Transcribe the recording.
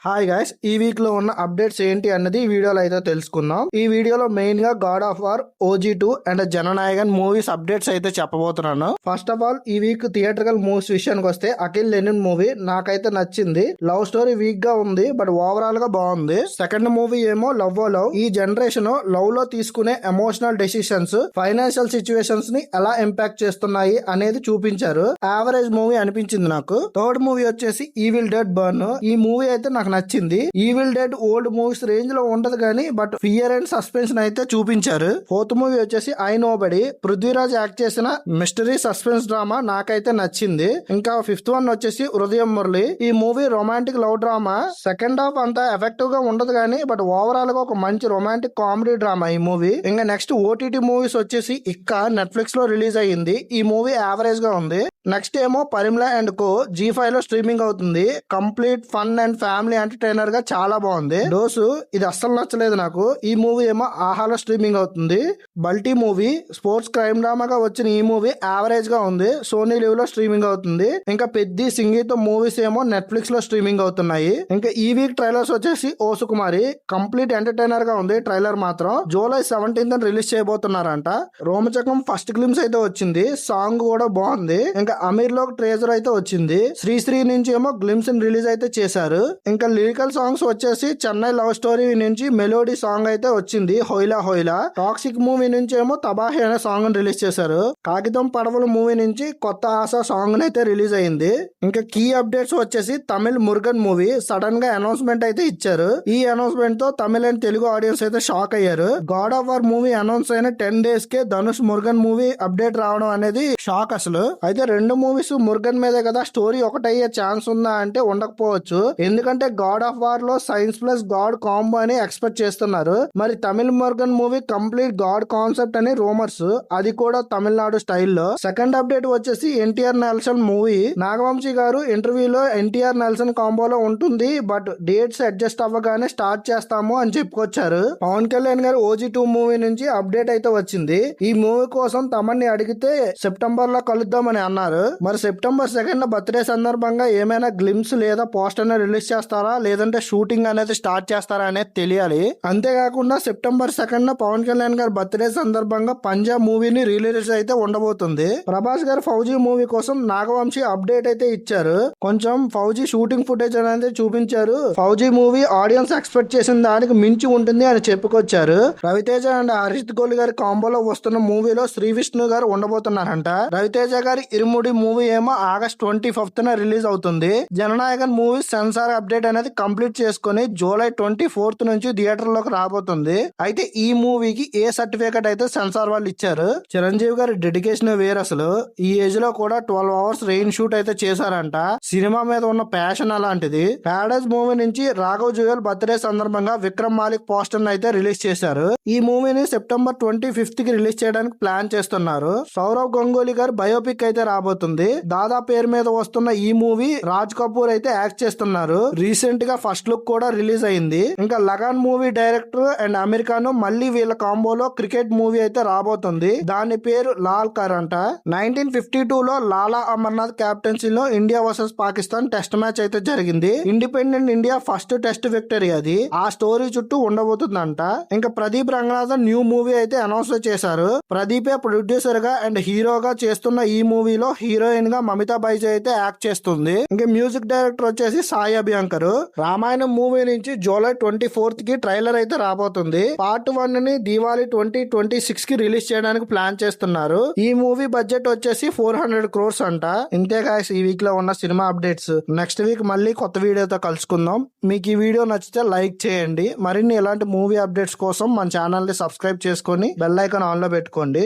Hi guys, ఈ week లో ఉన్న అప్డేట్స్ ఏంటి అన్నది ఈ వీడియోలో అయితే తెలుసుకుందాం. ఈ వీడియోలో మెయిన్ గా God of war, OG2 and Jana Nayagan movies updates అయితే చెప్పబోతున్నాను. ఫస్ట్ ఆఫ్ ఆల్, ఈ వీక్ థియేట్రికల్ మూవీస్ విషయానికి వస్తే అఖిల్ లెనిన్ మూవీ నాకైతే నచ్చింది. లవ్ స్టోరీ వీక్ గా ఉంది, బట్ ఓవరాల్ గా బాగుంది. సెకండ్ మూవీ ఏమో లవ్ ఓ లవ్. ఈ జనరేషన్ లవ్ లో తీసుకునే ఎమోషనల్ డెసిషన్స్ ఫైనాన్షియల్ సిచ్యువేషన్స్ ని ఎలా ఇంపాక్ట్ చేస్తున్నాయి అనేది చూపించారు. యావరేజ్ మూవీ అనిపించింది నాకు. థర్డ్ మూవీ వచ్చేసి ఈవిల్ డెడ్ బర్న్. ఈ మూవీ అయితే నాకు నచ్చింది. Evil dead old movies range లో ఉండదు కానీ బట్ ఫియర్ అండ్ సస్పెన్షన్ అయితే చూపించారు. ఫోర్త్ మూవీ వచ్చేసి ఐ నోబడి. పృథ్వీరాజ్ యాక్ట్ చేసిన మిస్టరీ సస్పెన్స్ డ్రామా నాకైతే నచ్చింది. ఇంకా ఫిఫ్త్ వన్ వచ్చేసి హృదయం మురళి. ఈ movie romantic love drama. Second half అంతా ఎఫెక్టివ్ గా ఉండదు కానీ బట్ ఓవరాల్ గా ఒక మంచి రొమాంటిక్ కామెడీ డ్రామా ఈ మూవీ. ఇంకా నెక్స్ట్ OTT మూవీస్ వచ్చేసి ఇక్క నెట్ఫ్లిక్స్ లో రిలీజ్ అయ్యింది. ఈ మూవీ యావరేజ్ గా ఉంది. నెక్స్ట్ ఏమో పరిమ్లా అండ్ కో G5 లో స్ట్రీమింగ్ అవుతుంది. Complete fun and family entertainer గా చాలా బాగుంది. డోసు ఇది అస్సలు నచ్చలేదు నాకు. ఈ మూవీ ఏమో ఆహాలో స్ట్రీమింగ్ అవుతుంది. బల్టీ మూవీ స్పోర్ట్స్ క్రైమ్ డ్రామాగా వచ్చిన ఈ మూవీ యావరేజ్ గా ఉంది. సోనీ లివ్ లో స్ట్రీమింగ్ అవుతుంది. ఇంకా పెద్ద సింగీతో మూవీస్ ఏమో నెట్ఫ్లిక్స్ లో స్ట్రీమింగ్ అవుతున్నాయి. ఇంకా ఈ వీక్ ట్రైలర్స్ వచ్చేసి ఓ సుకుమారి కంప్లీట్ ఎంటర్టైనర్ గా ఉంది. ట్రైలర్ మాత్రం జూలై 17th రిలీజ్ చేయబోతున్నారంట. రోమచకం ఫస్ట్ గ్లిమ్స్ అయితే వచ్చింది. సాంగ్ కూడా బాగుంది. ఇంకా అమీర్ లో ట్రేజర్ అయితే వచ్చింది. శ్రీశ్రీ నుంచి ఏమో గ్లిమ్స్ రిలీజ్ అయితే చేశారు. ఇంకా లిరికల్ సాంగ్స్ వచ్చేసి చెన్నై లవ్ స్టోరీ నుంచి మెలోడీ సాంగ్ అయితే వచ్చింది, హోయిలా హోయిలా. టాక్సిక్ మూవీ నుంచి ఏమో తబాహి అనే సాంగ్ రిలీజ్ చేశారు. కాగితం పడవలు మూవీ నుంచి కొత్త ఆశ సాంగ్ అయితే రిలీజ్ అయింది. ఇంకా కీ అప్డేట్స్ వచ్చేసి తమిళ్ మురుగన్ మూవీ సడన్ గా అనౌన్స్మెంట్ అయితే ఇచ్చారు. ఈ అనౌన్స్మెంట్ తో తమిళ అండ్ తెలుగు ఆడియన్స్ అయితే షాక్ అయ్యారు. God of war movie announce అయిన 10 days కే ధనుష్ మురుగన్ మూవీ అప్డేట్ రావడం అనేది షాక్ అసలు. అయితే రెండు మూవీస్ మురుగన్ మీదే కదా, స్టోరీ ఒకటయ్యే ఛాన్స్ ఉందా అంటే ఉండకపోవచ్చు. ఎందుకంటే గాడ్ ఆఫ్ వార్ లో సైన్స్ ప్లస్ గాడ్ కాంబో అని ఎక్స్పెక్ట్ చేస్తున్నారు. మరి తమిళ Murugan movie complete God concept అని రూమర్స్, అది కూడా తమిళనాడు స్టైల్లో. సెకండ్ అప్డేట్ వచ్చేసి ఎన్టీఆర్ నెల్సన్ మూవీ. నాగవంశీ గారు ఇంటర్వ్యూలో ఎన్టీఆర్ నెల్సన్ కాంబోలో ఉంటుంది, బట్ డేట్స్ అడ్జస్ట్ అవ్వగానే స్టార్ట్ చేస్తాము అని చెప్పుకొచ్చారు. పవన్ కళ్యాణ్ గారు OG2 మూవీ నుంచి అప్డేట్ అయితే వచ్చింది. ఈ మూవీ కోసం తమన్ని అడిగితే సెప్టెంబర్ లో కలుద్దామని అన్నారు. మరి సెప్టెంబర్ 2nd బర్త్డే సందర్భంగా ఏమైనా గ్లిమ్స్ లేదా పోస్టర్ రిలీజ్ చేస్తారా లేదంటే షూటింగ్ అనేది స్టార్ట్ చేస్తారా అనేది తెలియాలి. అంతేకాకుండా సెప్టెంబర్ 2nd పవన్ కళ్యాణ్ గారి బర్త్డే సందర్భంగా పంజాబ్ మూవీని రిలీజ్ అయితే ఉండబోతుంది. ప్రభాస్ గారు ఫౌజీ మూవీ కోసం నాగవంశీ అప్డేట్ అయితే ఇచ్చారు. కొంచెం ఫౌజీ షూటింగ్ ఫుటేజ్ అనేది చూపించారు. ఫౌజీ మూవీ ఆడియన్స్ ఎక్స్పెక్ట్ చేసిన దానికి మించి ఉంటుంది అని చెప్పుకొచ్చారు. రవితేజ అండ్ హర్షిత్ గోల్ గారి కాంబోలో వస్తున్న మూవీలో శ్రీ విష్ణు గారు ఉండబోతున్నారంట. రవితేజ గారి ఇరుముడి మూవీ ఏమో August 25th రిలీజ్ అవుతుంది. జననాయకన్ మూవీ సెన్సార్ అప్డేట్ అనేది కంప్లీట్ చేసుకుని జూలై 24th నుంచి థియేటర్ లోకి రాబోతుంది. అయితే ఈ మూవీకి ఏ సర్టిఫికేట్ అయితే సెన్సార్ వాళ్ళు ఇచ్చారు. చిరంజీవి గారి డెడికేషన్ వేరు అసలు. ఈ ఏజ్ లో కూడా 12 hours రెయిన్ షూట్ అయితే చేశారంట. సినిమా మీద ఉన్న ప్యాషన్ అలాంటిది. ప్యారడైజ్ మూవీ నుంచి రాఘవ్ జువెల్ బర్త్డే సందర్భంగా విక్రమ్ మాలిక్ పోస్టర్ అయితే రిలీజ్ చేశారు. ఈ మూవీని సెప్టెంబర్ 25th కి రిలీజ్ చేయడానికి ప్లాన్ చేస్తున్నారు. సౌరవ్ గంగోలీ గారు బయోపిక్ అయితే రాబోతుంది. దాదా పేరు మీద వస్తున్న ఈ మూవీ రాజ్ కపూర్ అయితే యాక్ట్ చేస్తున్నారు. రీసెంట్ గా ఫస్ట్ లుక్ కూడా రిలీజ్ అయింది. ఇంకా లగాన్ మూవీ డైరెక్టర్ అండ్ అమెరికాను మళ్ళీ వీళ్ళ కాంబోలో క్రికెట్ మూవీ అయితే రాబోతుంది. దాని పేరు లాల్ కర్ అంట. 1952 లో లాలా అమర్నాథ్ క్యాప్టెన్సీలో India versus Pakistan test match అయితే జరిగింది. Independent India first test victory అది. ఆ స్టోరీ చుట్టూ ఉండబోతుందంట. ఇంకా ప్రదీప్ రంగనాథన్ న్యూ మూవీ అయితే అనౌన్స్ చేశారు. ప్రదీపే ప్రొడ్యూసర్ గా అండ్ హీరోగా చేస్తున్న ఈ మూవీలో హీరోయిన్ గా మమితా బైజీ అయితే యాక్ట్ చేస్తుంది. ఇంకా మ్యూజిక్ డైరెక్టర్ వచ్చేసి సాయి అభ్యంకర్. రామాయణం మూవీ నుంచి జూలై 24th కి ట్రైలర్ అయితే రాబోతుంది. పార్ట్ 1 ని దివాళీ 2026 కి రిలీజ్ చేయడానికి ప్లాన్ చేస్తున్నారు. ఈ మూవీ బడ్జెట్ వచ్చేసి 400 crores అంట. ఇంతే గాయ్స్ ఈ వీక్ లో ఉన్న సినిమా అప్డేట్స్. నెక్స్ట్ వీక్ మళ్ళీ కొత్త వీడియోతో కలుసుకుందాం. మీకు ఈ వీడియో నచ్చితే లైక్ చేయండి. మరిన్ని ఇలాంటి మూవీ అప్డేట్స్ కోసం మన ఛానల్ ని సబ్స్క్రైబ్ చేసుకొని బెల్ ఐకాన్ ఆన్ లో పెట్టుకోండి.